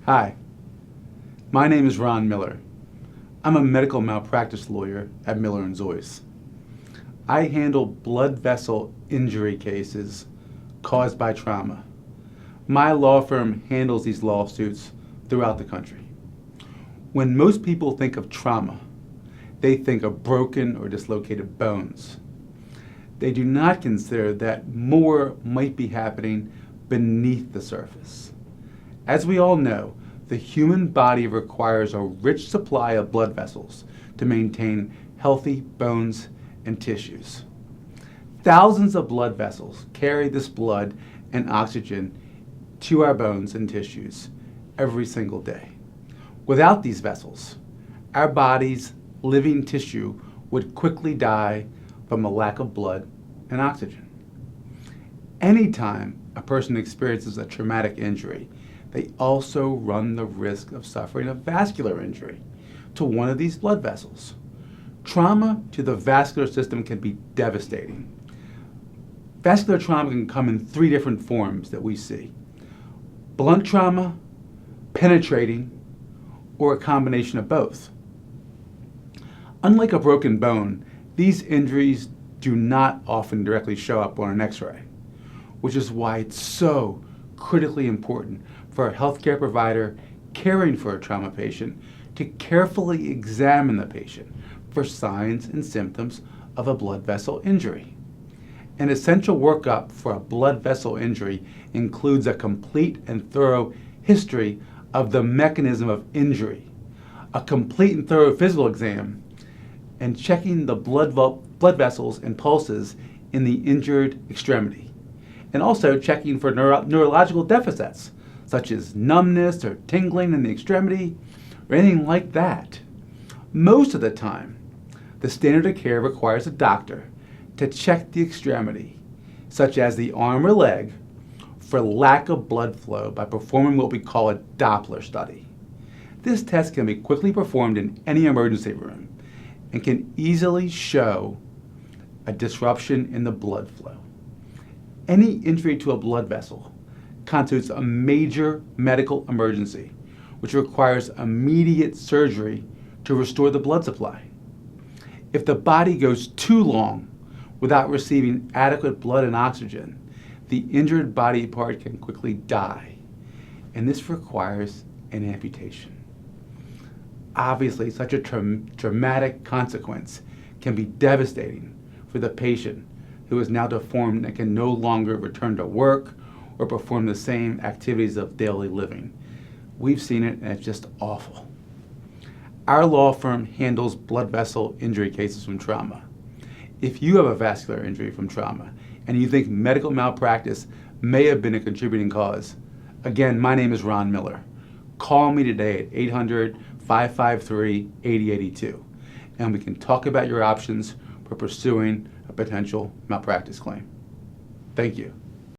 Hi, my name is Ron Miller. I'm a medical malpractice lawyer at Miller & Zois. I handle blood vessel injury cases caused by trauma. My law firm handles these lawsuits throughout the country. When most people think of trauma, they think of broken or dislocated bones. They do not consider that more might be happening beneath the surface. As we all know, the human body requires a rich supply of blood vessels to maintain healthy bones and tissues. Thousands of blood vessels carry this blood and oxygen to our bones and tissues every single day. Without these vessels, our body's living tissue would quickly die from a lack of blood and oxygen. Anytime a person experiences a traumatic injury, they also run the risk of suffering a vascular injury to one of these blood vessels. Trauma to the vascular system can be devastating. Vascular trauma can come in three different forms that we see: blunt trauma, penetrating, or a combination of both. Unlike a broken bone, these injuries do not often directly show up on an X-ray, which is why it's so critically important for a healthcare provider caring for a trauma patient to carefully examine the patient for signs and symptoms of a blood vessel injury. An essential workup for a blood vessel injury includes a complete and thorough history of the mechanism of injury, a complete and thorough physical exam, and checking the blood vessels and pulses in the injured extremity, and also checking for neurological deficits, such as numbness or tingling in the extremity, or anything like that. Most of the time, the standard of care requires a doctor to check the extremity, such as the arm or leg, for lack of blood flow by performing what we call a Doppler study. This test can be quickly performed in any emergency room and can easily show a disruption in the blood flow. Any injury to a blood vessel constitutes a major medical emergency, which requires immediate surgery to restore the blood supply. If the body goes too long without receiving adequate blood and oxygen, the injured body part can quickly die, and this requires an amputation. Obviously, such a traumatic consequence can be devastating for the patient who is now deformed and can no longer return to work or perform the same activities of daily living. We've seen it, and it's just awful. Our law firm handles blood vessel injury cases from trauma. If you have a vascular injury from trauma and you think medical malpractice may have been a contributing cause, again, my name is Ron Miller. Call me today at 800-553-8082, and we can talk about your options for pursuing a potential malpractice claim. Thank you.